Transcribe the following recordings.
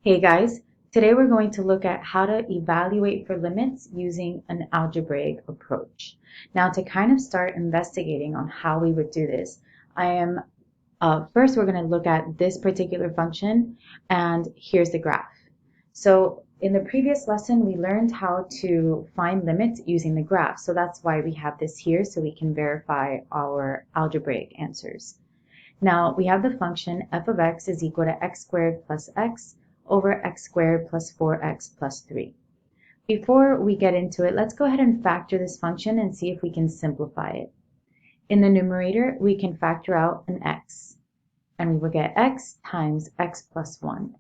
Hey guys, today we're going to look at how to evaluate for limits using an algebraic approach. Now to kind of start investigating on how we would do this, first we're going to look at this particular function, and here's the graph. So in the previous lesson we learned how to find limits using the graph, so that's why we have this here so we can verify our algebraic answers. Now we have the function f of x is equal to x squared plus x over x squared plus 4x plus 3. Before we get into it, let's go ahead and factor this function and see if we can simplify it. In the numerator, we can factor out an x, and we will get x times x plus 1.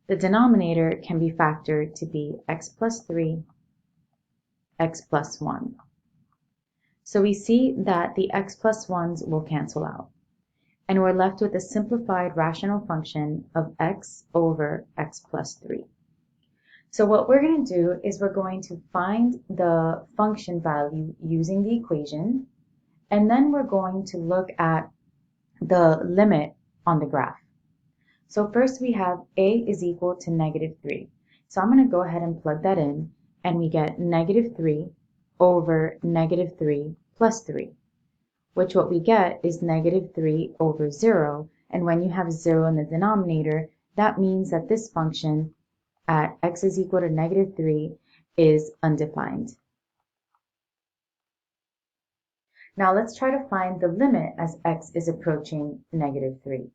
The denominator can be factored to be x plus 3, x plus 1. So we see that the x plus 1's will cancel out, and we're left with a simplified rational function of x over x plus 3. So what we're going to do is we're going to find the function value using the equation, and then we're going to look at the limit on the graph. So first we have a is equal to negative 3. So I'm going to go ahead and plug that in, and we get negative 3 over negative 3 plus 3. Which what we get is negative 3 over 0, and when you have 0 in the denominator, that means that this function at x is equal to negative 3 is undefined. Now let's try to find the limit as x is approaching negative 3.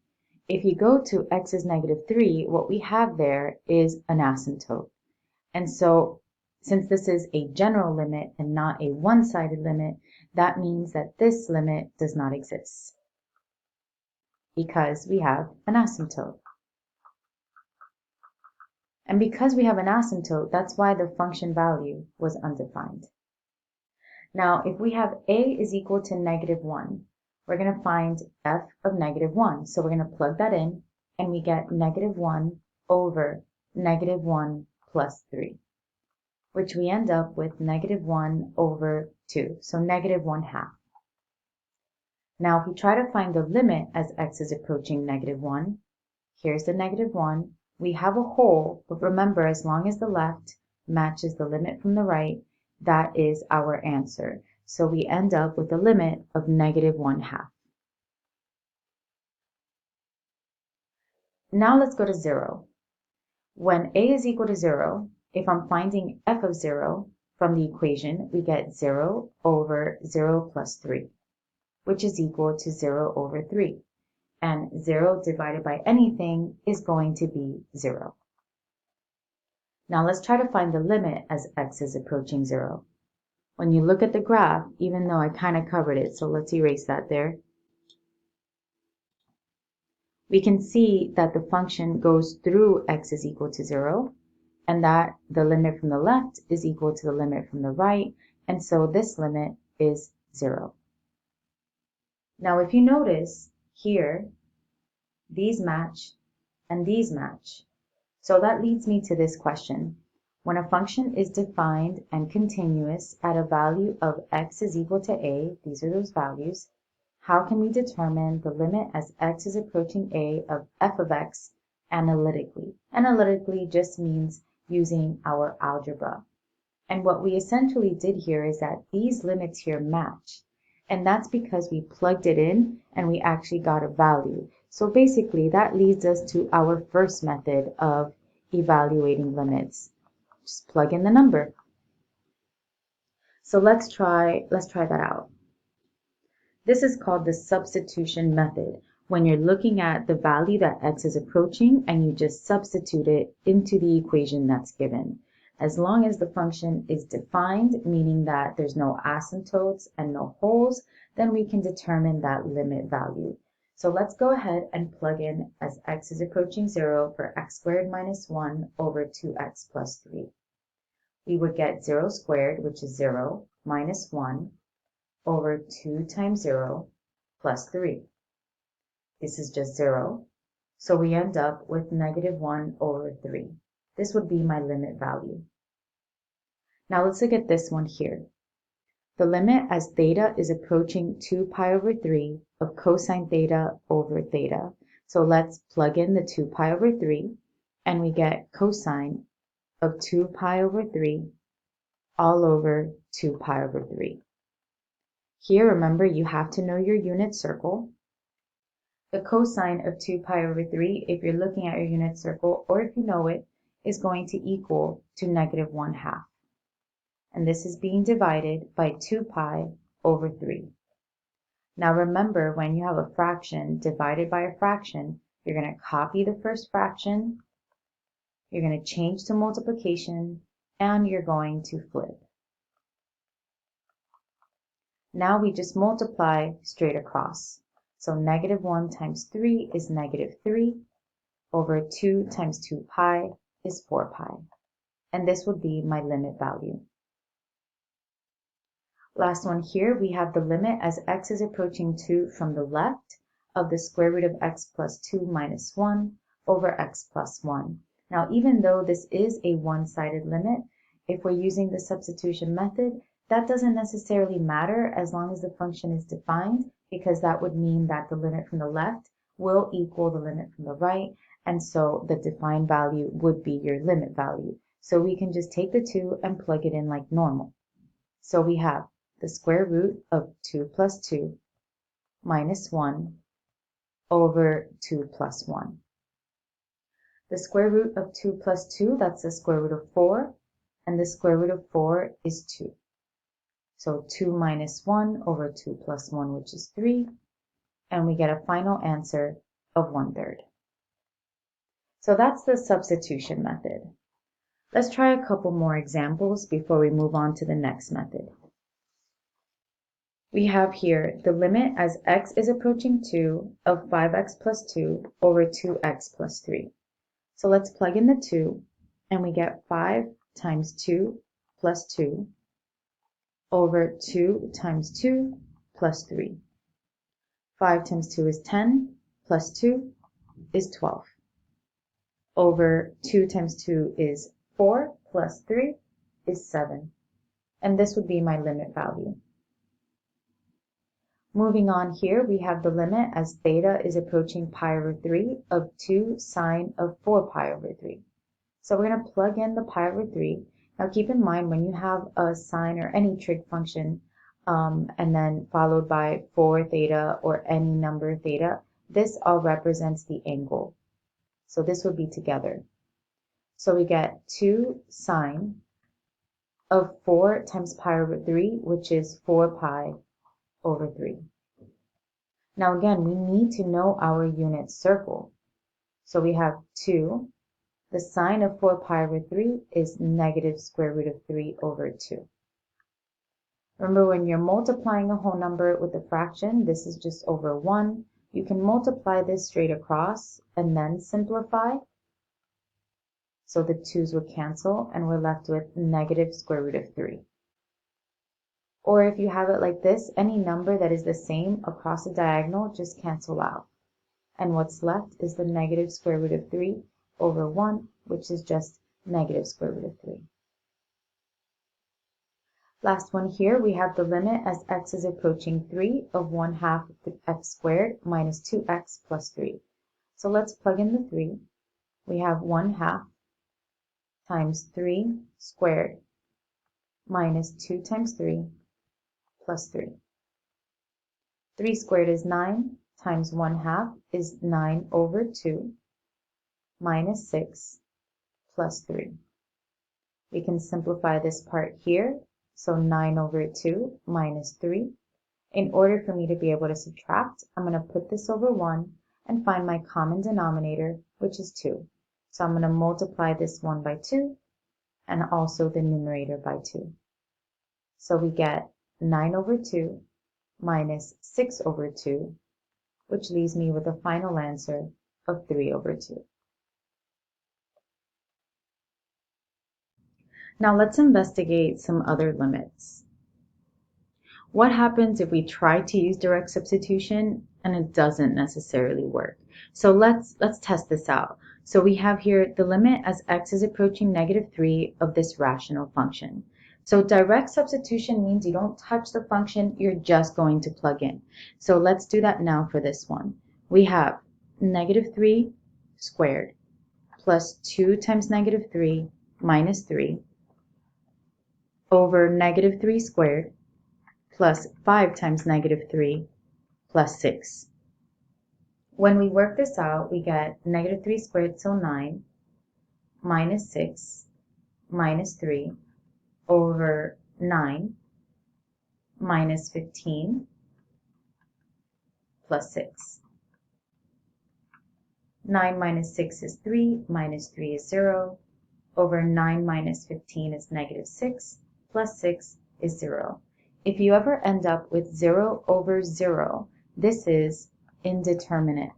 If you go to x is negative 3, what we have there is an asymptote. And so since this is a general limit and not a one-sided limit, that means that this limit does not exist because we have an asymptote. And because we have an asymptote, that's why the function value was undefined. Now, if we have a is equal to negative 1, we're going to find f of negative 1. So we're going to plug that in, and we get negative 1 over negative 1 plus 3. Which we end up with negative 1 over 2, so negative 1/2. Now if we try to find the limit as x is approaching negative 1, here's the negative 1, we have a hole, but remember, as long as the left matches the limit from the right, that is our answer. So we end up with a limit of negative 1/2. Now let's go to 0. When a is equal to 0, if I'm finding f of 0 from the equation, we get 0 over 0 plus 3, which is equal to 0 over 3. And 0 divided by anything is going to be 0. Now let's try to find the limit as x is approaching 0. When you look at the graph, even though I kind of covered it, so let's erase that there, we can see that the function goes through x is equal to 0, and that the limit from the left is equal to the limit from the right, and so this limit is 0. Now if you notice here, these match and these match. So that leads me to this question. When a function is defined and continuous at a value of x is equal to a, these are those values, how can we determine the limit as x is approaching a of f of x analytically? Analytically just means using our algebra. And what we essentially did here is that these limits here match. And that's because we plugged it in and we actually got a value. So basically that leads us to our first method of evaluating limits. Just plug in the number. So let's try that out. This is called the substitution method, when you're looking at the value that x is approaching and you just substitute it into the equation that's given. As long as the function is defined, meaning that there's no asymptotes and no holes, then we can determine that limit value. So let's go ahead and plug in as x is approaching 0 for x squared minus 1 over 2x plus 3. We would get 0 squared, which is 0, minus 1, over 2 times 0 plus 3. This is just 0, so we end up with negative 1 over 3. This would be my limit value. Now let's look at this one here. The limit as theta is approaching 2 pi over 3 of cosine theta over theta. So let's plug in the 2 pi over 3, and we get cosine of 2 pi over 3 all over 2 pi over 3. Here, remember, you have to know your unit circle. The cosine of 2 pi over 3, if you're looking at your unit circle, or if you know it, is going to equal to negative 1/2. And this is being divided by 2 pi over 3. Now remember, when you have a fraction divided by a fraction, you're going to copy the first fraction, you're going to change to multiplication, and you're going to flip. Now we just multiply straight across. So negative 1 times 3 is negative 3 over 2 times 2 pi is 4 pi. And this would be my limit value. Last one here, we have the limit as x is approaching 2 from the left of the square root of x plus 2 minus 1 over x plus 1. Now, even though this is a one-sided limit, if we're using the substitution method, that doesn't necessarily matter as long as the function is defined, because that would mean that the limit from the left will equal the limit from the right, and so the defined value would be your limit value. So we can just take the 2 and plug it in like normal. So we have the square root of 2 plus 2 minus 1 over 2 plus 1. The square root of 2 plus 2, that's the square root of 4, and the square root of 4 is 2. So 2 minus 1 over 2 plus 1, which is 3, and we get a final answer of 1/3. So that's the substitution method. Let's try a couple more examples before we move on to the next method. We have here the limit as x is approaching 2 of 5x plus 2 over 2x plus 3. So let's plug in the 2, and we get 5 times 2 plus 2 over 2 times 2 plus 3. 5 times 2 is 10, plus 2 is 12. Over 2 times 2 is 4, plus 3 is 7. And this would be my limit value. Moving on here, we have the limit as theta is approaching pi over 3 of 2 sine of 4 pi over 3. So we're going to plug in the pi over 3. Now keep in mind, when you have a sine or any trig function, and then followed by 4 theta or any number theta, this all represents the angle. So this would be together. So we get 2 sine of 4 times pi over 3, which is 4 pi over 3. Now again, we need to know our unit circle. So we have 2. The sine of 4 pi over 3 is negative square root of 3 over 2. Remember, when you're multiplying a whole number with a fraction, this is just over 1. You can multiply this straight across and then simplify. So the 2's would cancel, and we're left with negative square root of 3. Or if you have it like this, any number that is the same across a diagonal just cancel out. And what's left is the negative square root of 3 over 1, which is just negative square root of 3. Last one here, we have the limit as x is approaching 3 of 1/2 of x squared minus 2x plus 3. So let's plug in the 3. We have 1/2 times 3 squared minus 2 times 3 plus 3. 3 squared is 9 times 1/2 is 9 over 2 minus 6 plus 3. We can simplify this part here. So 9 over 2 minus 3. In order for me to be able to subtract, I'm going to put this over 1 and find my common denominator, which is 2. So I'm going to multiply this 1 by 2 and also the numerator by 2. So we get 9 over 2 minus 6 over 2, which leaves me with a final answer of 3 over 2. Now let's investigate some other limits. What happens if we try to use direct substitution and it doesn't necessarily work? So let's test this out. So we have here the limit as x is approaching negative 3 of this rational function. So direct substitution means you don't touch the function, you're just going to plug in. So let's do that now for this one. We have negative 3 squared plus 2 times negative 3 minus 3 over negative 3 squared plus 5 times negative 3 plus 6. When we work this out, we get negative 3 squared, so 9, minus 6 minus 3 over 9 minus 15 plus 6. 9 minus 6 is 3, minus 3 is 0, over 9 minus 15 is negative 6, plus 6 is 0. If you ever end up with 0 over 0, this is indeterminate.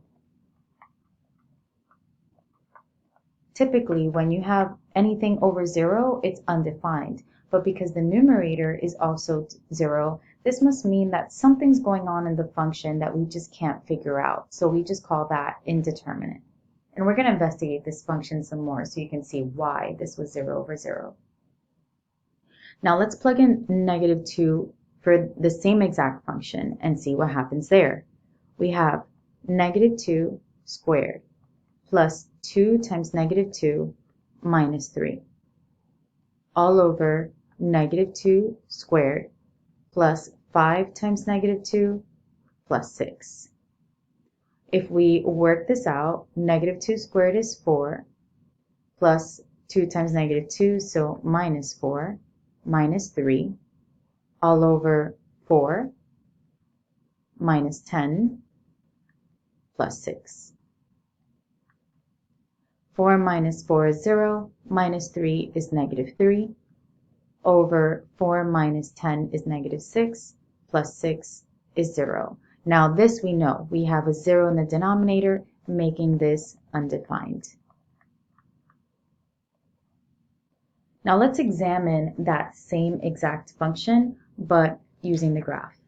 Typically, when you have anything over 0, it's undefined. But because the numerator is also 0, this must mean that something's going on in the function that we just can't figure out. So we just call that indeterminate. And we're going to investigate this function some more so you can see why this was 0 over 0. Now let's plug in negative 2 for the same exact function and see what happens there. We have negative 2 squared plus 2 times negative 2 minus 3 all over negative 2 squared plus 5 times negative 2 plus 6. If we work this out, negative 2 squared is 4 plus 2 times negative 2, so minus 4 minus 3 all over 4 minus 10 plus 6. 4 minus 4 is 0, minus 3 is negative 3, over 4 minus 10 is negative 6, plus 6 is 0. Now this we know, we have a 0 in the denominator, making this undefined. Now let's examine that same exact function, but using the graph.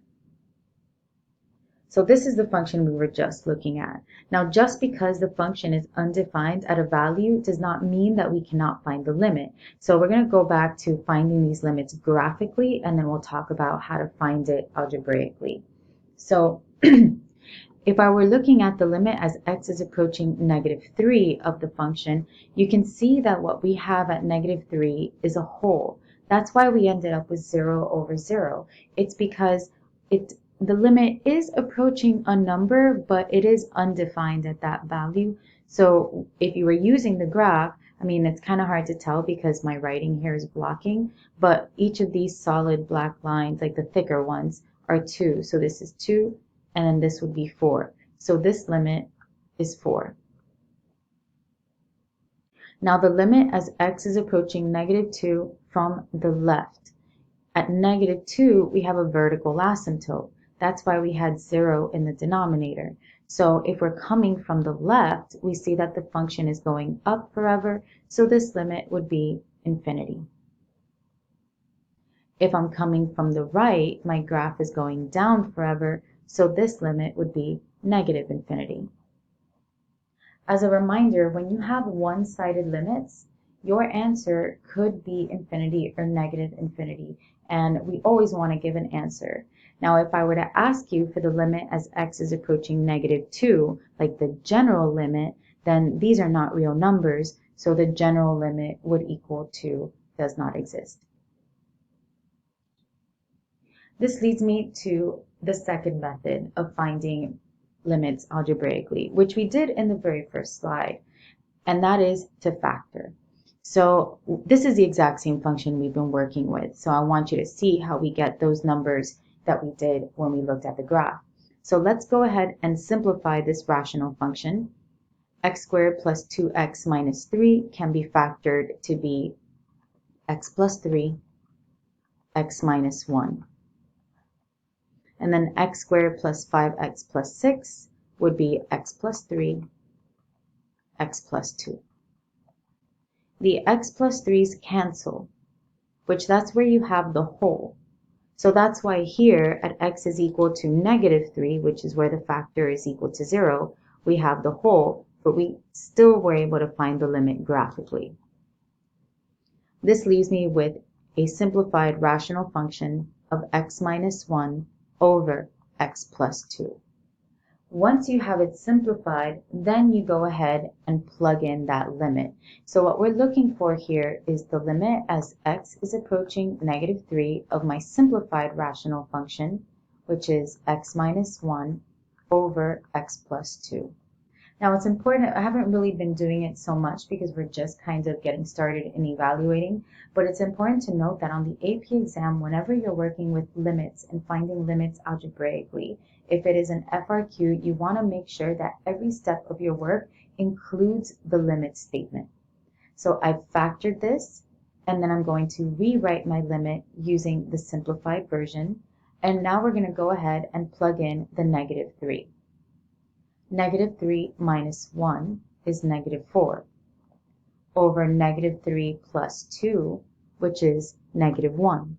So this is the function we were just looking at. Now just because the function is undefined at a value does not mean that we cannot find the limit. So we're going to go back to finding these limits graphically, and then we'll talk about how to find it algebraically. So if I were looking at the limit as x is approaching negative 3 of the function, you can see that what we have at negative 3 is a whole. That's why we ended up with 0 over 0. It's because the limit is approaching a number, but it is undefined at that value. So if you were using the graph, I mean, it's kind of hard to tell because my writing here is blocking, but each of these solid black lines, like the thicker ones, are 2. So this is 2, and then this would be 4. So this limit is 4. Now the limit as x is approaching negative 2 from the left. At negative 2, we have a vertical asymptote. That's why we had 0 in the denominator. So if we're coming from the left, we see that the function is going up forever, so this limit would be infinity. If I'm coming from the right, my graph is going down forever, so this limit would be negative infinity. As a reminder, when you have one-sided limits, your answer could be infinity or negative infinity, and we always want to give an answer. Now, if I were to ask you for the limit as x is approaching negative 2, like the general limit, then these are not real numbers, so the general limit would equal to does not exist. This leads me to the second method of finding limits algebraically, which we did in the very first slide, and that is to factor. So this is the exact same function we've been working with, so I want you to see how we get those numbers that we did when we looked at the graph. So let's go ahead and simplify this rational function. X squared plus 2x minus 3 can be factored to be x plus 3, x minus 1. And then x squared plus 5x plus 6 would be x plus 3, x plus 2. The x plus 3's cancel, which that's where you have the whole. So that's why here at x is equal to negative 3, which is where the factor is equal to 0, we have the whole, but we still were able to find the limit graphically. This leaves me with a simplified rational function of x minus 1 over x plus 2. Once you have it simplified, then you go ahead and plug in that limit. So what we're looking for here is the limit as x is approaching -3 of my simplified rational function, which is x minus 1 over x plus 2. Now it's important, I haven't really been doing it so much because we're just kind of getting started in evaluating, but it's important to note that on the AP exam, whenever you're working with limits and finding limits algebraically, if it is an FRQ, you want to make sure that every step of your work includes the limit statement. So I've factored this, and then I'm going to rewrite my limit using the simplified version, and now we're going to go ahead and plug in the -3. -3 minus 1 is -4 over -3 plus 2, which is -1.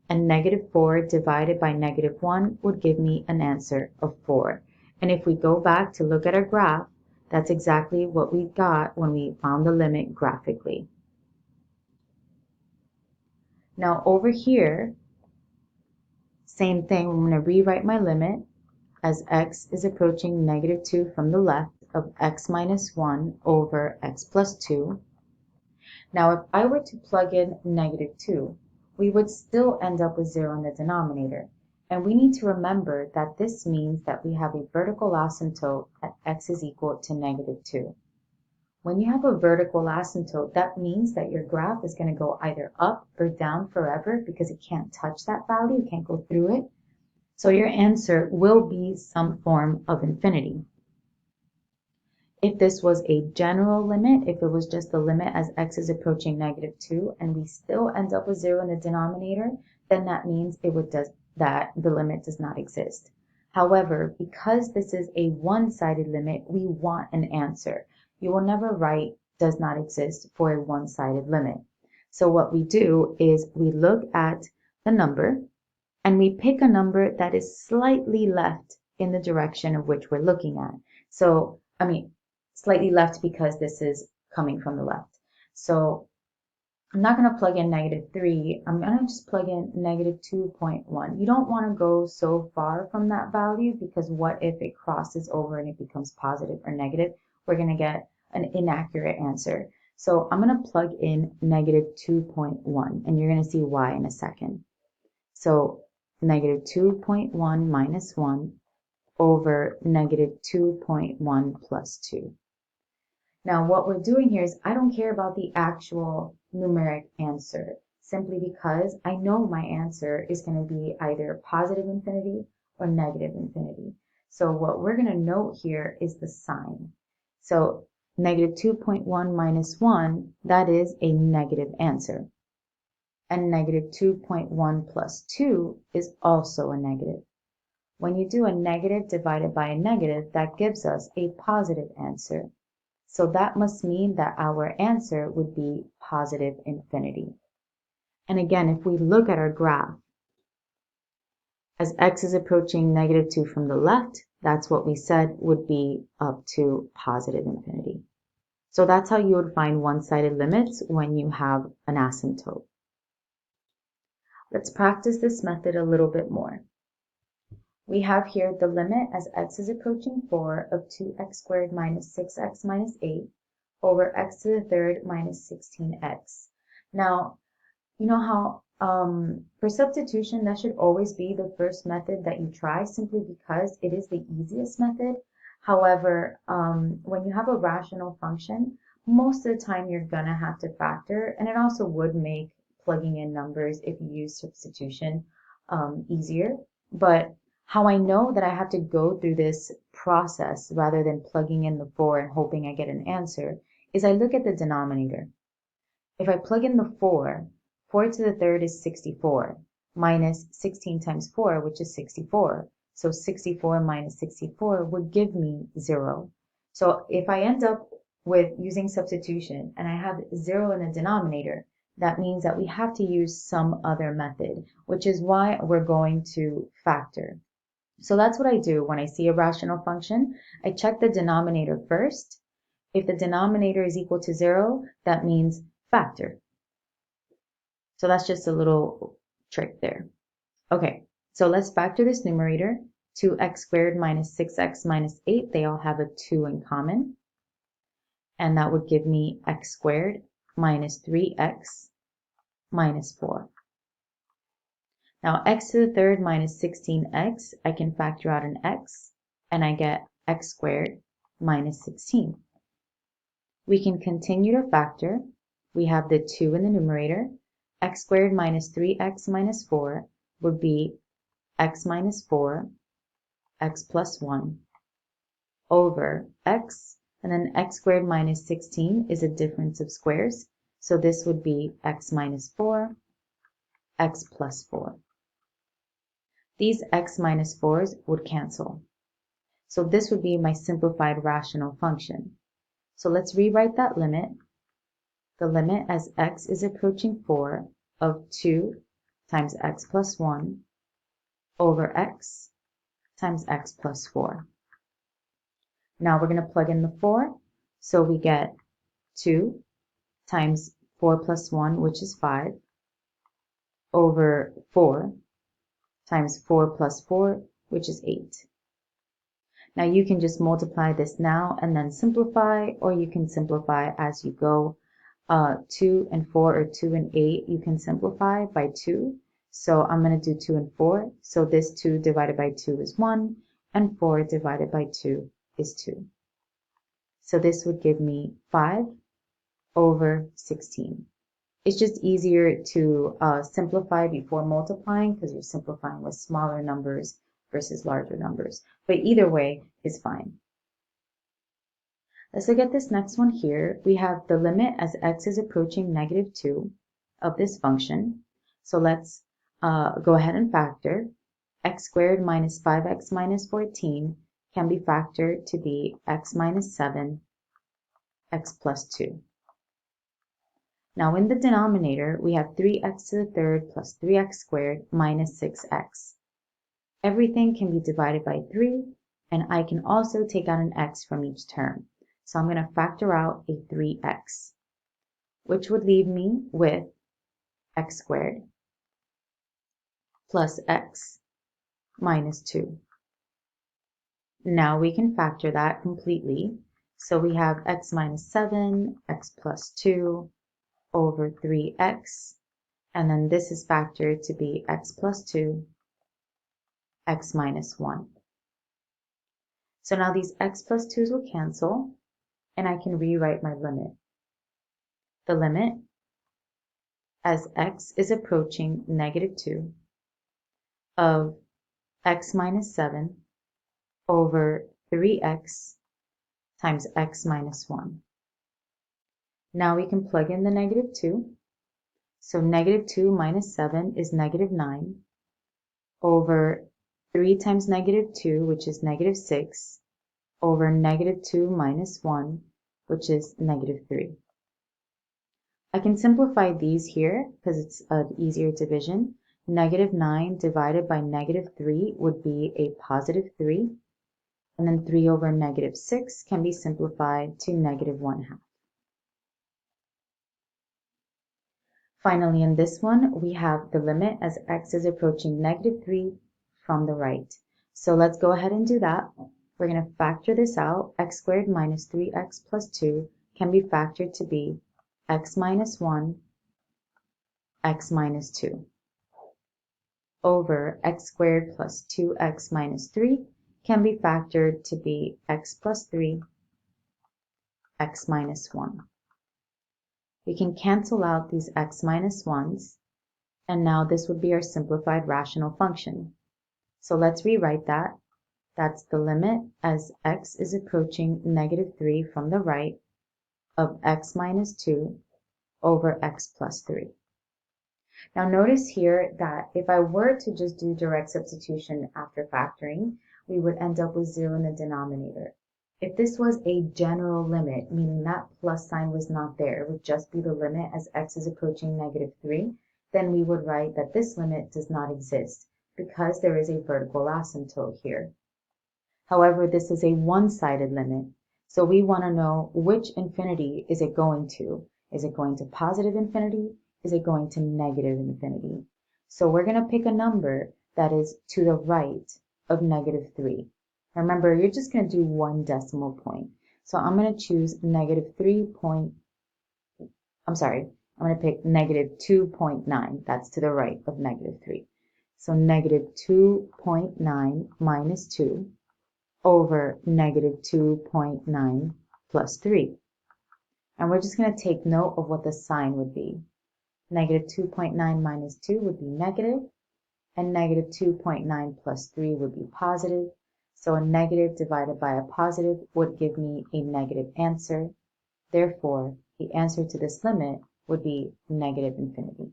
And -4 divided by -1 would give me an answer of 4. And if we go back to look at our graph, that's exactly what we got when we found the limit graphically. Now over here, same thing, I'm going to rewrite my limit as x is approaching -2 from the left of x minus 1 over x plus 2. Now if I were to plug in -2, we would still end up with 0 in the denominator. And we need to remember that this means that we have a vertical asymptote at x is equal to -2. When you have a vertical asymptote, that means that your graph is going to go either up or down forever because it can't touch that value, it can't go through it. So your answer will be some form of infinity. If this was a general limit, if it was just the limit as x is approaching -2 and we still end up with 0 in the denominator, then that means that the limit does not exist. However, because this is a one-sided limit, we want an answer. You will never write does not exist for a one-sided limit. So what we do is we look at the number, and we pick a number that is slightly left in the direction of which we're looking at. So, slightly left because this is coming from the left. So I'm not going to plug in -3. I'm going to just plug in -2.1. You don't want to go so far from that value because what if it crosses over and it becomes positive or negative? We're going to get an inaccurate answer. So I'm going to plug in -2.1, and you're going to see why in a second. So -2.1 minus 1 over -2.1 plus 2. Now what we're doing here is I don't care about the actual numeric answer, simply because I know my answer is going to be either positive infinity or negative infinity. So what we're going to note here is the sign. So -2.1 minus 1, that is a negative answer. And -2.1 plus 2 is also a negative. When you do a negative divided by a negative, that gives us a positive answer. So that must mean that our answer would be positive infinity. And again, if we look at our graph, as x is approaching -2 from the left, that's what we said would be up to positive infinity. So that's how you would find one-sided limits when you have an asymptote. Let's practice this method a little bit more. We have here the limit as x is approaching 4 of 2x squared minus 6x minus 8 over x to the third minus 16x. Now, you know how for substitution, that should always be the first method that you try simply because it is the easiest method. However, when you have a rational function, most of the time you're going to have to factor, and it also would make plugging in numbers if you use substitution easier. But how I know that I have to go through this process rather than plugging in the 4 and hoping I get an answer is I look at the denominator. If I plug in the 4 to the third is 64, minus 16 times 4, which is 64. So 64 minus 64 would give me 0. So if I end up with using substitution and I have 0 in the denominator, that means that we have to use some other method, which is why we're going to factor. So that's what I do when I see a rational function. I check the denominator first. If the denominator is equal to 0, that means factor. So that's just a little trick there. Okay, so let's factor this numerator. 2x squared minus 6x minus 8, they all have a 2 in common. And that would give me x squared minus 3x minus 4. Now x to the third minus 16x, I can factor out an x, and I get x squared minus 16. We can continue to factor. We have the 2 in the numerator. X squared minus 3x minus 4 would be x minus 4, x plus 1, over x, and then x squared minus 16 is a difference of squares, so this would be x minus 4, x plus 4. These x minus 4s would cancel. So this would be my simplified rational function. So let's rewrite that limit. The limit as x is approaching 4 of 2 times x plus 1 over x times x plus 4. Now we're going to plug in the 4. So we get 2 times 4 plus 1, which is 5, over 4 times 4 plus 4, which is 8. Now you can just multiply this now and then simplify, or you can simplify as you go. 2 and 4 or 2 and 8, you can simplify by 2. So I'm going to do 2 and 4. So this 2 divided by 2 is 1, and 4 divided by 2 is 2. So this would give me 5 over 16. It's just easier to simplify before multiplying because you're simplifying with smaller numbers versus larger numbers. But either way is fine. Let's look at this next one here. We have the limit as x is approaching negative 2 of this function. So let's go ahead and factor. X squared minus 5x minus 14 can be factored to be x minus 7, x plus 2. Now in the denominator, we have 3x to the third plus 3x squared minus 6x. Everything can be divided by 3, and I can also take out an x from each term. So I'm going to factor out a 3x, which would leave me with x squared plus x minus 2. Now we can factor that completely. So we have x minus 7, x plus 2 over 3x, and then this is factored to be x plus 2, x minus 1. So now these x plus 2's will cancel, and I can rewrite my limit. The limit as x is approaching negative 2 of x minus 7 over 3x times x minus 1. Now we can plug in the negative 2. So negative 2 minus 7 is negative 9 over 3 times negative 2, which is negative 6, over negative 2 minus 1, which is negative 3. I can simplify these here because it's an easier division. Negative 9 divided by negative 3 would be a positive 3. And then 3 over negative 6 can be simplified to negative 1/2. Finally, in this one, we have the limit as x is approaching negative 3 from the right. So let's go ahead and do that. We're going to factor this out. X squared minus 3x plus 2 can be factored to be x minus 1, x minus 2, over x squared plus 2x minus 3 can be factored to be x plus 3, x minus 1. We can cancel out these x minus 1's, and now this would be our simplified rational function. So let's rewrite that. That's the limit as x is approaching negative 3 from the right of x minus 2 over x plus 3. Now notice here that if I were to just do direct substitution after factoring, we would end up with 0 in the denominator. If this was a general limit, meaning that plus sign was not there, it would just be the limit as x is approaching negative 3, then we would write that this limit does not exist because there is a vertical asymptote here. However, this is a one-sided limit, so we want to know which infinity is it going to. Is it going to positive infinity? Is it going to negative infinity? So we're going to pick a number that is to the right of negative 3. Remember, you're just going to do one decimal point. So I'm going to choose negative 3 point, I'm going to pick negative 2.9. That's to the right of negative 3. So negative 2.9 minus 2 over negative 2.9 plus 3. And we're just going to take note of what the sign would be. Negative 2.9 minus 2 would be negative, and negative 2.9 plus 3 would be positive. So a negative divided by a positive would give me a negative answer. Therefore, the answer to this limit would be negative infinity.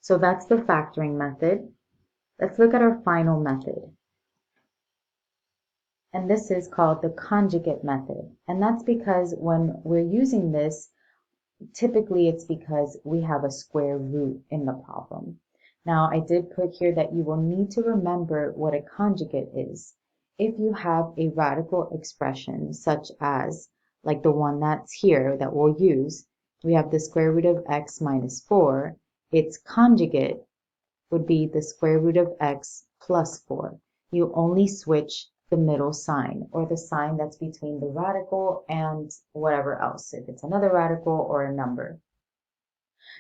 So that's the factoring method. Let's look at our final method. And this is called the conjugate method. And that's because when we're using this, typically it's because we have a square root in the problem. Now, I did put here that you will need to remember what a conjugate is. If you have a radical expression, such as, like the one that's here that we'll use, we have the square root of x minus 4. Its conjugate would be the square root of x plus 4. You only switch the middle sign, or the sign that's between the radical and whatever else, if it's another radical or a number.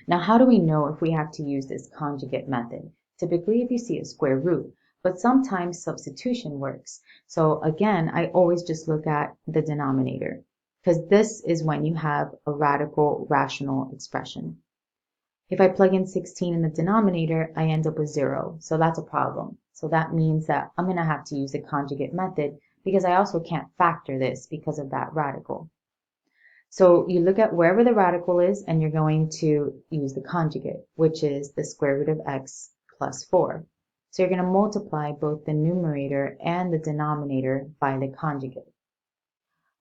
Now, how do we know if we have to use this conjugate method? Typically, if you see a square root, but sometimes substitution works. So again, I always just look at the denominator, because this is when you have a radical rational expression. If I plug in 16 in the denominator, I end up with 0. So that's a problem. So that means that I'm going to have to use the conjugate method because I also can't factor this because of that radical. So you look at wherever the radical is and you're going to use the conjugate, which is the square root of x plus 4. So you're going to multiply both the numerator and the denominator by the conjugate.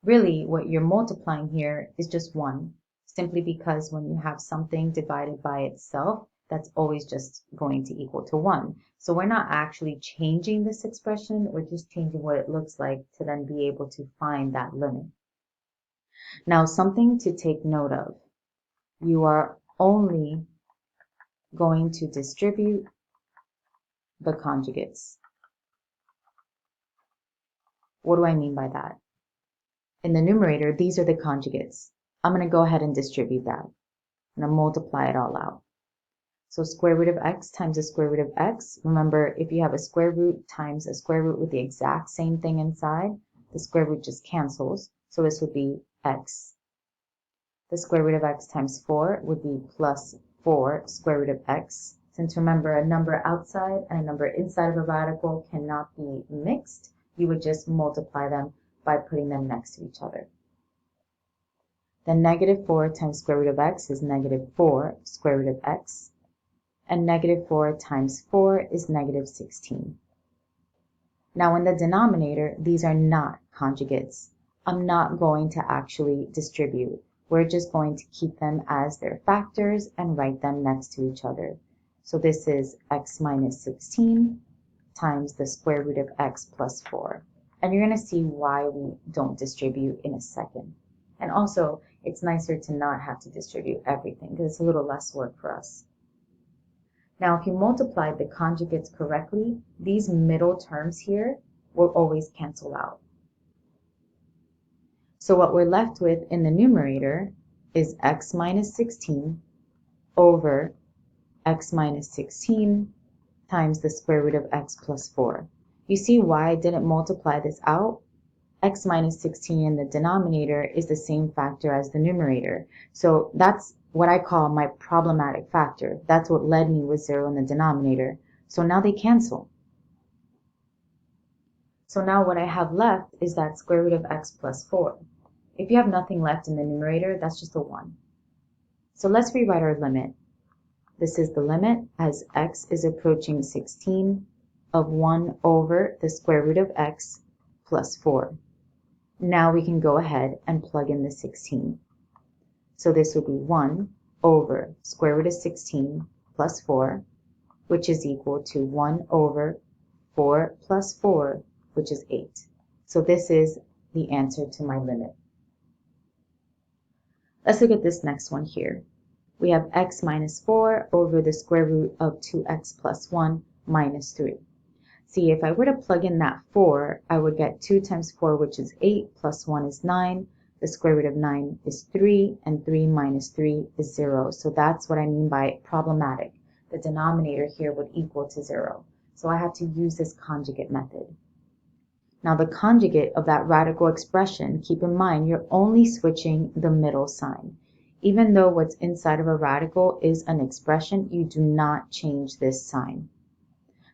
Really, what you're multiplying here is just 1. Simply because when you have something divided by itself, that's always just going to equal to 1. So we're not actually changing this expression, we're just changing what it looks like to then be able to find that limit. Now, something to take note of. You are only going to distribute the conjugates. What do I mean by that? In the numerator, these are the conjugates. I'm going to go ahead and distribute that. I'm going to multiply it all out. So square root of x times the square root of x. Remember, if you have a square root times a square root with the exact same thing inside, the square root just cancels. So this would be x. The square root of x times 4 would be plus 4 square root of x. Since remember, a number outside and a number inside of a radical cannot be mixed, you would just multiply them by putting them next to each other. Then negative 4 times square root of x is negative 4 square root of x. And negative 4 times 4 is negative 16. Now in the denominator, these are not conjugates. I'm not going to actually distribute. We're just going to keep them as their factors and write them next to each other. So this is x minus 16 times the square root of x plus 4. And you're going to see why we don't distribute in a second. And also, it's nicer to not have to distribute everything because it's a little less work for us. Now, if you multiply the conjugates correctly, these middle terms here will always cancel out. So what we're left with in the numerator is x minus 16 over x minus 16 times the square root of x plus 4. You see why I didn't multiply this out? X minus 16 in the denominator is the same factor as the numerator. So that's what I call my problematic factor. That's what led me with 0 in the denominator. So now they cancel. So now what I have left is that square root of x plus 4. If you have nothing left in the numerator, that's just a 1. So let's rewrite our limit. This is the limit as x is approaching 16 of 1 over the square root of x plus 4. Now we can go ahead and plug in the 16. So this would be 1 over square root of 16 plus 4, which is equal to 1 over 4 plus 4, which is 8. So this is the answer to my limit. Let's look at this next one here. We have x minus 4 over the square root of 2x plus 1 minus 3. See, if I were to plug in that 4, I would get 2 times 4, which is 8, plus 1 is 9. The square root of 9 is 3, and 3 minus 3 is 0. So that's what I mean by problematic. The denominator here would equal to 0. So I have to use this conjugate method. Now the conjugate of that radical expression, keep in mind you're only switching the middle sign. Even though what's inside of a radical is an expression, you do not change this sign.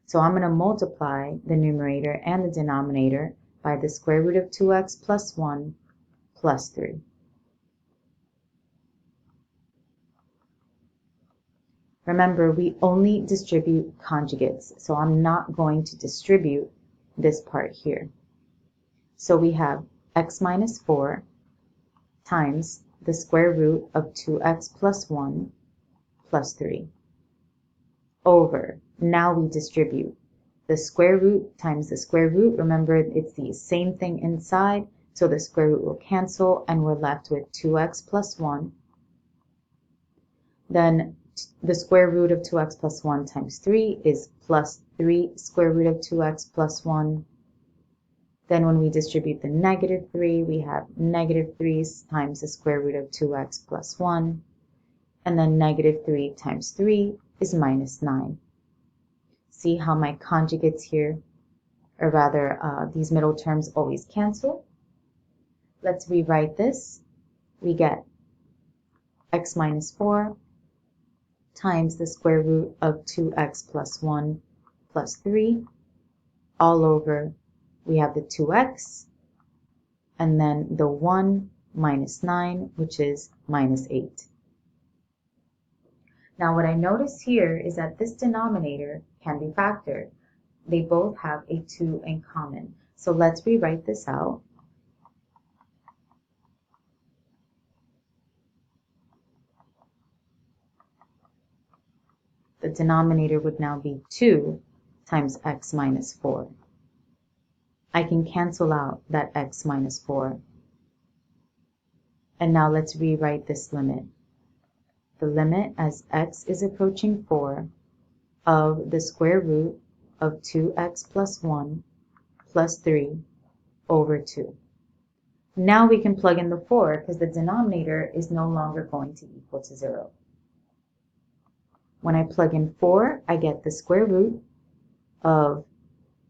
So I'm going to multiply the numerator and the denominator by the square root of 2x plus 1 plus 3. Remember, we only distribute conjugates, so I'm not going to distribute this part here. So we have x minus 4 times the square root of 2x plus 1 plus 3 over, now we distribute the square root times the square root. Remember, it's the same thing inside, so the square root will cancel and we're left with 2x plus 1. Then the square root of 2x plus 1 times 3 is plus 3 square root of 2x plus 1. Then when we distribute the negative 3, we have negative 3 times the square root of 2x plus 1. And then negative 3 times 3 is minus 9. See how my conjugates here, or rather these middle terms always cancel. Let's rewrite this. We get x minus 4 times the square root of 2x plus 1 plus 3 all over. We have the 2x and then the 1 minus 9, which is minus 8. Now what I notice here is that this denominator can be factored. They both have a 2 in common. So let's rewrite this out. The denominator would now be 2 times x minus 4. I can cancel out that x minus 4. And now let's rewrite this limit. The limit as x is approaching 4 of the square root of 2x plus 1 plus 3 over 2. Now we can plug in the 4 because the denominator is no longer going to equal to 0. When I plug in 4, I get the square root of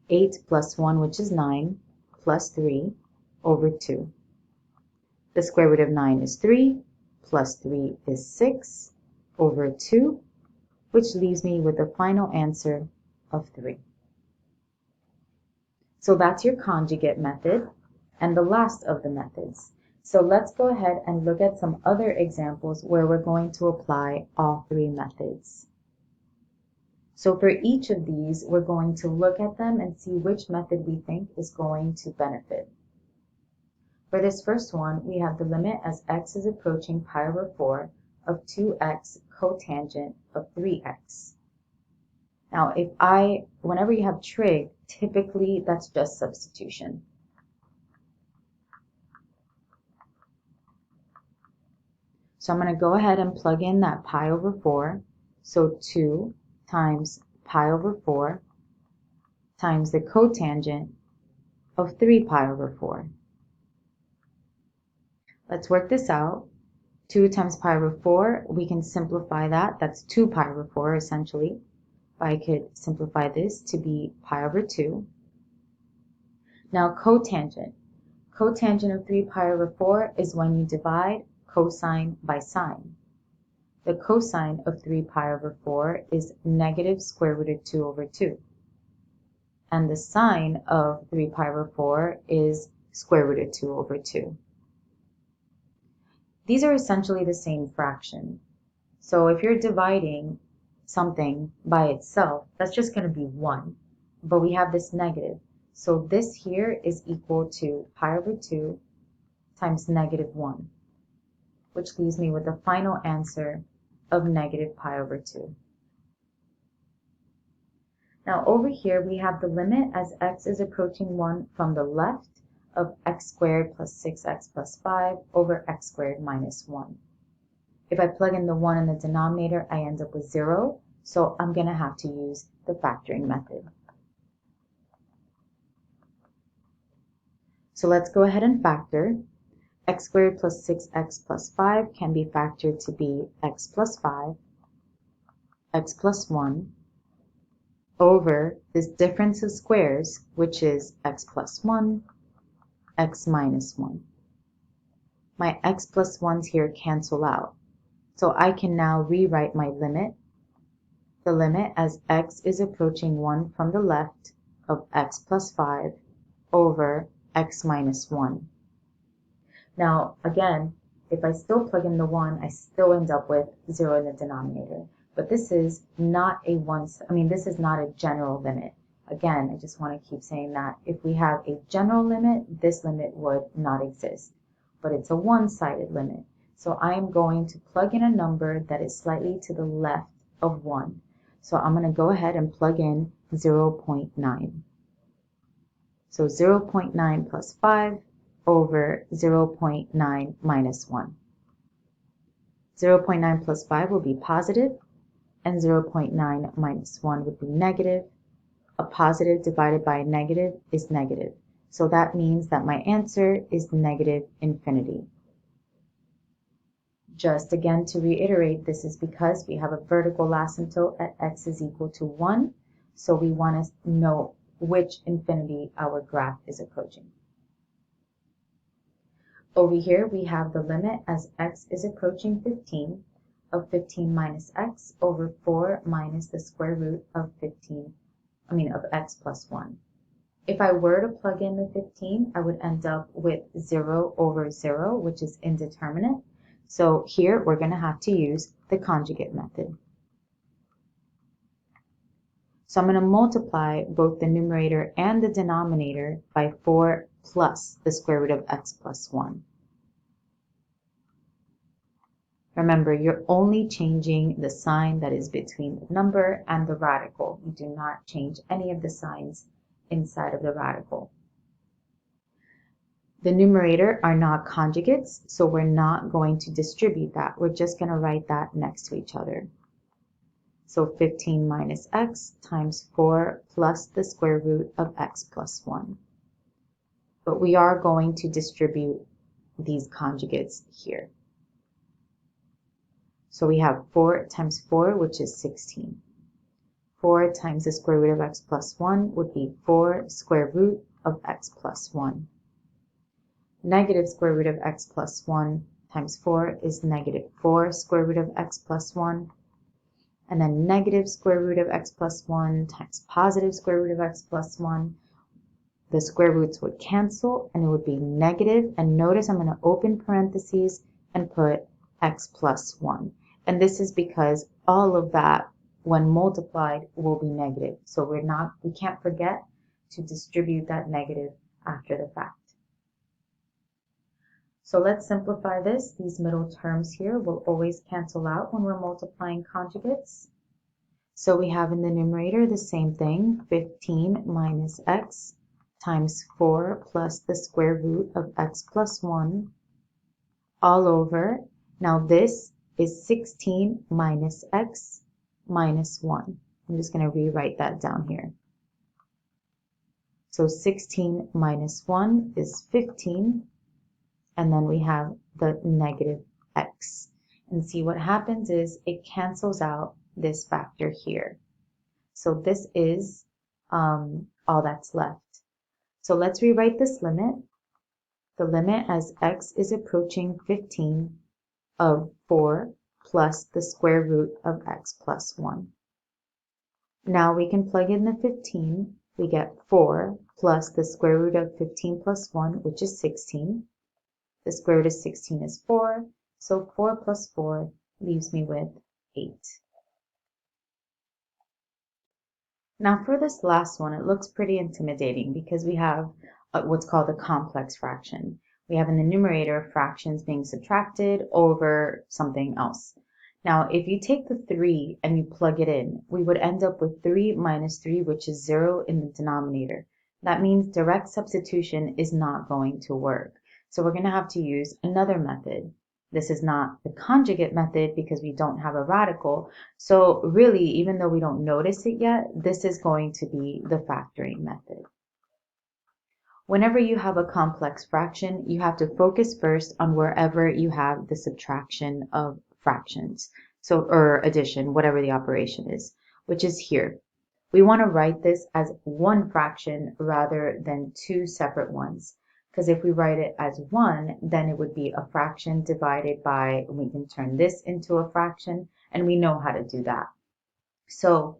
8 plus 1, which is 9, plus 3 over 2. The square root of 9 is 3, plus 3 is 6 over 2, which leaves me with a final answer of 3. So that's your conjugate method and the last of the methods. So let's go ahead and look at some other examples where we're going to apply all 3 methods. So for each of these, we're going to look at them and see which method we think is going to benefit. For this first one, we have the limit as x is approaching pi over 4 of 2x cotangent of 3x. Now, whenever you have trig, typically that's just substitution. So I'm going to go ahead and plug in that pi over 4. So 2 times pi over 4 times the cotangent of 3 pi over 4. Let's work this out. 2 times pi over 4, we can simplify that. That's 2 pi over 4 essentially. I could simplify this to be pi over 2. Now cotangent. Cotangent of 3 pi over 4 is when you divide cosine by sine. The cosine of 3 pi over 4 is negative square root of 2 over 2. And the sine of 3 pi over 4 is square root of 2 over 2. These are essentially the same fraction. So if you're dividing something by itself, that's just going to be 1. But we have this negative. So this here is equal to pi over 2 times negative 1, which leaves me with a final answer of negative pi over 2. Now over here we have the limit as x is approaching 1 from the left of x squared plus 6x plus 5 over x squared minus 1. If I plug in the 1 in the denominator, I end up with 0. So I'm going to have to use the factoring method. So let's go ahead and factor. X squared plus 6x plus 5 can be factored to be x plus 5, x plus 1, over this difference of squares, which is x plus 1, x minus 1. My x plus 1's here cancel out. So I can now rewrite my limit. The limit as x is approaching 1 from the left of x plus 5 over x minus 1. Now, again, if I still plug in the 1, I still end up with 0 in the denominator. But this is not this is not a general limit. Again, I just want to keep saying that if we have a general limit, this limit would not exist. But it's a one-sided limit. So I am going to plug in a number that is slightly to the left of 1. So I'm going to go ahead and plug in 0.9. So 0.9 plus 5 over 0.9 minus 1. 0.9 plus 5 will be positive, and 0.9 minus 1 would be negative. A positive divided by a negative is negative. So that means that my answer is negative infinity. Just again to reiterate, this is because we have a vertical asymptote at x is equal to 1. So we want to know which infinity our graph is approaching. Over here we have the limit as x is approaching 15 of 15 minus x over 4 minus the square root of of x plus 1. If I were to plug in the 15, I would end up with 0 over 0, which is indeterminate. So here we're going to have to use the conjugate method. So I'm going to multiply both the numerator and the denominator by 4 plus the square root of x plus 1. Remember, you're only changing the sign that is between the number and the radical. You do not change any of the signs inside of the radical. The numerator are not conjugates, so we're not going to distribute that. We're just going to write that next to each other. So 15 minus x times 4 plus the square root of x plus 1. But we are going to distribute these conjugates here. So we have 4 times 4, which is 16. 4 times the square root of x plus 1 would be 4 square root of x plus 1. Negative square root of x plus 1 times 4 is negative 4 square root of x plus 1. And then negative square root of x plus 1 times positive square root of x plus 1. The square roots would cancel and it would be negative. And notice I'm going to open parentheses and put x plus 1. And this is because all of that, when multiplied, will be negative. So we can't forget to distribute that negative after the fact. So let's simplify this. These middle terms here will always cancel out when we're multiplying conjugates. So we have in the numerator the same thing, 15 minus x times 4 plus the square root of x plus 1 all over. Now this is 16 minus x minus 1. I'm just going to rewrite that down here. So 16 minus 1 is 15. And then we have the negative x. And see what happens is it cancels out this factor here. So this is all that's left. So let's rewrite this limit. The limit as x is approaching 15 of 4 plus the square root of x plus 1. Now we can plug in the 15. We get 4 plus the square root of 15 plus 1, which is 16. The square root of 16 is 4, so 4 plus 4 leaves me with 8. Now for this last one, it looks pretty intimidating because we have what's called a complex fraction. We have in the numerator fractions being subtracted over something else. Now if you take the 3 and you plug it in, we would end up with 3 minus 3, which is 0 in the denominator. That means direct substitution is not going to work. So we're going to have to use another method. This is not the conjugate method because we don't have a radical. So really, even though we don't notice it yet, this is going to be the factoring method. Whenever you have a complex fraction, you have to focus first on wherever you have the subtraction of fractions. So, or addition, whatever the operation is, which is here. We want to write this as one fraction rather than two separate ones. Because if we write it as one, then it would be a fraction divided by, we can turn this into a fraction, and we know how to do that. So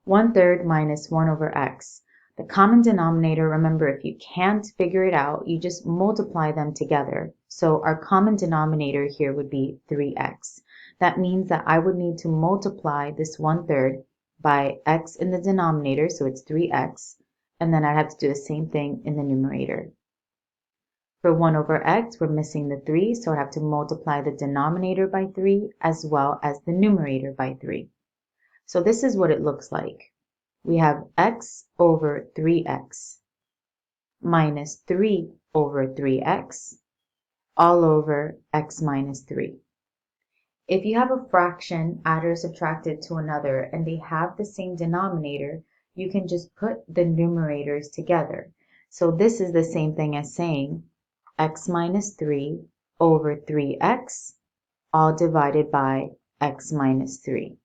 1/3 minus 1 over x. The common denominator, remember, if you can't figure it out, you just multiply them together. So our common denominator here would be 3x. That means that I would need to multiply this 1/3 by x in the denominator, so it's 3x, and then I'd have to do the same thing in the numerator. For 1 over x, we're missing the 3, so I'd have to multiply the denominator by 3 as well as the numerator by 3. So this is what it looks like. We have x over 3x minus 3 over 3x all over x minus 3. If you have a fraction added or subtracted to another and they have the same denominator, you can just put the numerators together. So this is the same thing as saying x minus 3 over 3x all divided by x minus 3.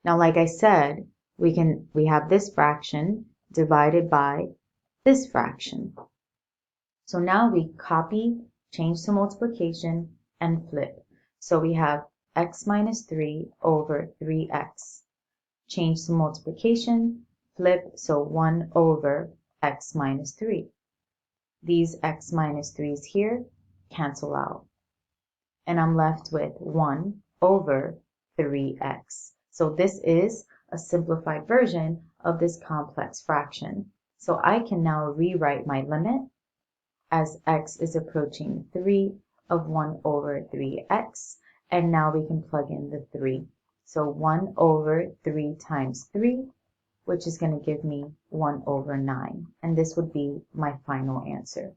Now, like I said, we have this fraction divided by this fraction. So now we copy, change to multiplication, and flip. So we have x minus 3 over 3x. Change to multiplication, flip, so 1 over x minus 3. These x minus 3's here cancel out. And I'm left with 1 over 3x. So this is a simplified version of this complex fraction. So I can now rewrite my limit as x is approaching 3 of 1 over 3x. And now we can plug in the 3. So 1 over 3 times 3, which is going to give me 1 over 9. And this would be my final answer.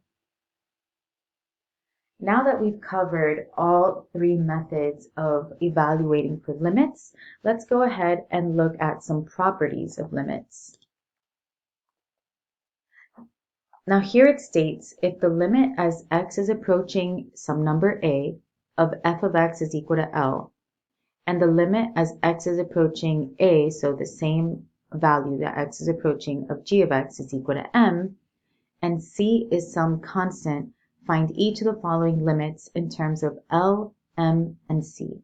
Now that we've covered all three methods of evaluating for limits, let's go ahead and look at some properties of limits. Now here it states if the limit as x is approaching some number a of f of x is equal to L, and the limit as x is approaching a, so the same value that x is approaching of g of x is equal to m, and c is some constant, find each of the following limits in terms of L, M, and C.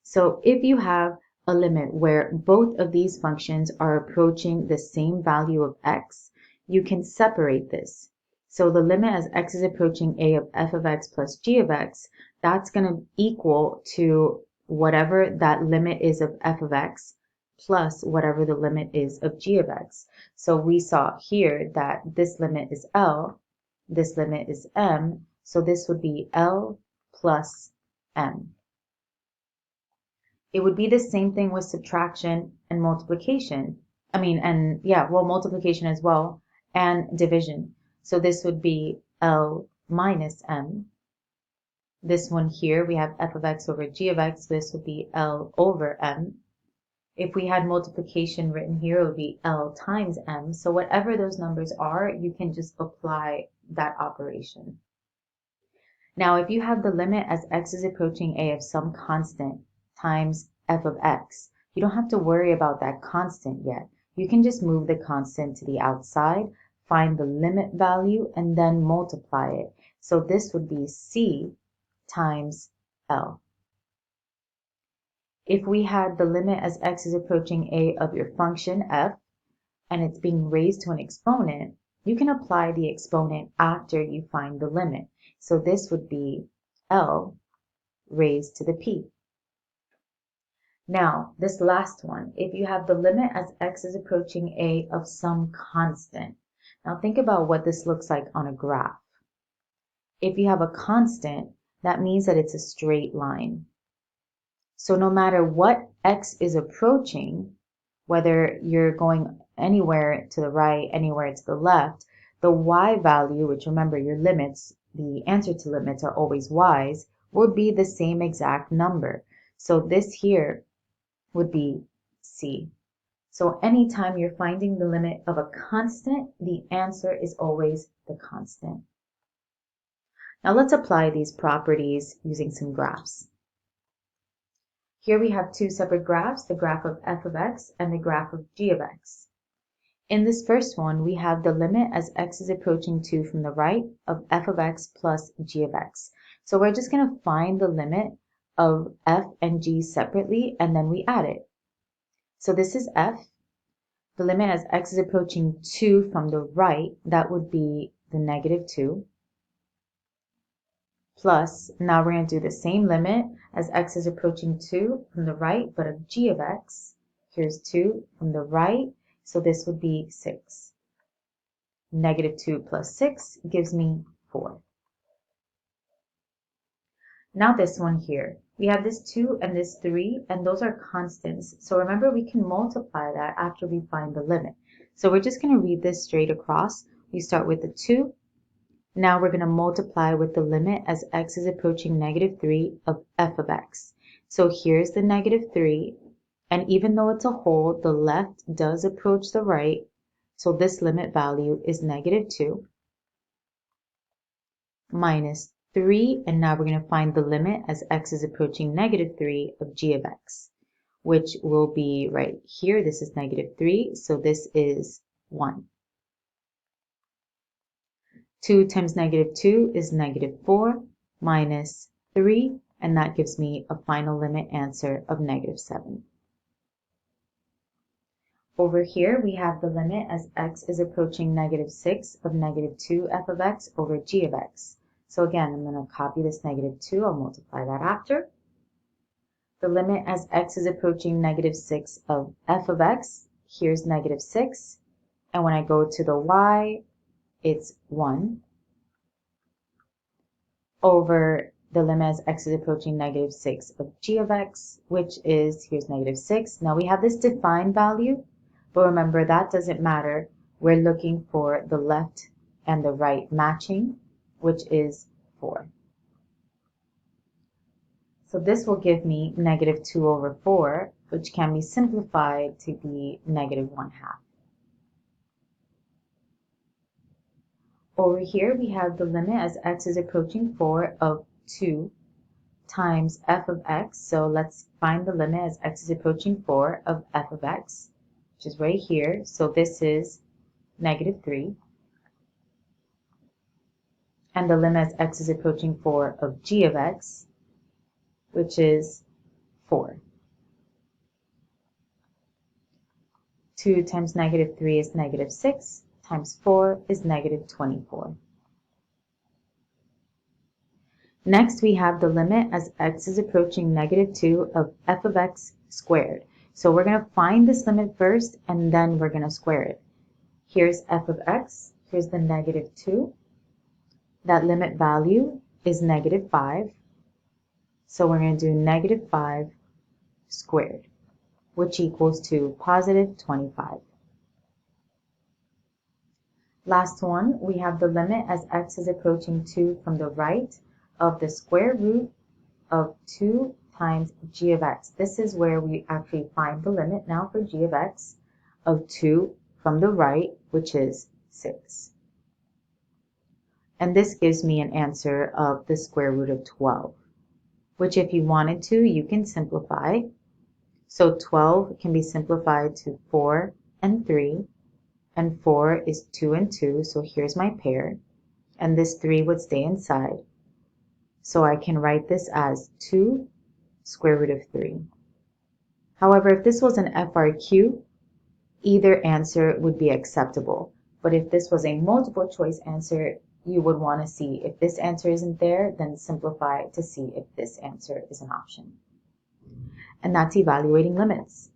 So if you have a limit where both of these functions are approaching the same value of x, you can separate this. So the limit as x is approaching a of f of x plus g of x, that's going to equal to whatever that limit is of f of x plus whatever the limit is of g of x. So we saw here that this limit is L, this limit is m, so this would be L plus m. It would be the same thing with subtraction and multiplication. Multiplication as well, and division. So this would be L minus m. This one here, we have f of x over g of x, this would be L over m. If we had multiplication written here, it would be L times m. So whatever those numbers are, you can just apply that operation. Now, if you have the limit as x is approaching a of some constant times f of x, you don't have to worry about that constant yet. You can just move the constant to the outside, find the limit value, and then multiply it. So this would be c times L. If we had the limit as x is approaching a of your function f, and it's being raised to an exponent, you can apply the exponent after you find the limit. So this would be L raised to the p. Now, this last one, if you have the limit as x is approaching a of some constant. Now think about what this looks like on a graph. If you have a constant, that means that it's a straight line. So no matter what x is approaching, whether you're going anywhere to the right, anywhere to the left, the y value, which remember your limits, the answer to limits are always y's, would be the same exact number. So this here would be C. So anytime you're finding the limit of a constant, the answer is always the constant. Now let's apply these properties using some graphs. Here we have two separate graphs, the graph of f of x and the graph of g of x. In this first one, we have the limit as x is approaching 2 from the right of f of x plus g of x. So we're just going to find the limit of f and g separately, and then we add it. So this is f. The limit as x is approaching 2 from the right, that would be the negative 2. Plus, now we're going to do the same limit as x is approaching 2 from the right, but of g of x. Here's 2 from the right, so this would be 6. Negative 2 plus 6 gives me 4. Now this one here, we have this 2 and this 3, and those are constants. So remember, we can multiply that after we find the limit. So we're just going to read this straight across. We start with the 2. Now we're going to multiply with the limit as x is approaching negative 3 of f of x. So here's the negative 3, and even though it's a whole, the left does approach the right, so this limit value is negative 2 minus 3, and now we're going to find the limit as x is approaching negative 3 of g of x, which will be right here. This is negative 3, so this is 1. 2 times negative 2 is negative 4 minus 3, and that gives me a final limit answer of negative 7. Over here, we have the limit as x is approaching negative 6 of negative 2 f of x over g of x. So again, I'm going to copy this negative 2. I'll multiply that after. The limit as x is approaching negative 6 of f of x, here's negative 6. And when I go to the y, it's 1 over the limit as x is approaching negative 6 of g of x, which is, here's negative 6. Now we have this defined value, but remember that doesn't matter. We're looking for the left and the right matching, which is 4. So this will give me negative 2 over 4, which can be simplified to be negative 1/2. Over here, we have the limit as x is approaching 4 of 2 times f of x. So let's find the limit as x is approaching 4 of f of x, which is right here. So this is negative 3. And the limit as x is approaching 4 of g of x, which is 4. 2 times negative 3 is negative 6. Times 4 is negative 24. Next, we have the limit as x is approaching negative 2 of f of x squared. So we're going to find this limit first, and then we're going to square it. Here's f of x. Here's the negative 2. That limit value is negative 5. So we're going to do negative 5 squared, which equals to positive 25. Last one, we have the limit as x is approaching 2 from the right of the square root of 2 times g of x. This is where we actually find the limit now for g of x of 2 from the right, which is 6. And this gives me an answer of the square root of 12, which if you wanted to, you can simplify. So 12 can be simplified to 4 and 3. And 4 is 2 and 2, so here's my pair. And this 3 would stay inside. So I can write this as 2 square root of 3. However, if this was an FRQ, either answer would be acceptable. But if this was a multiple choice answer, you would want to see if this answer isn't there, then simplify to see if this answer is an option. And that's evaluating limits.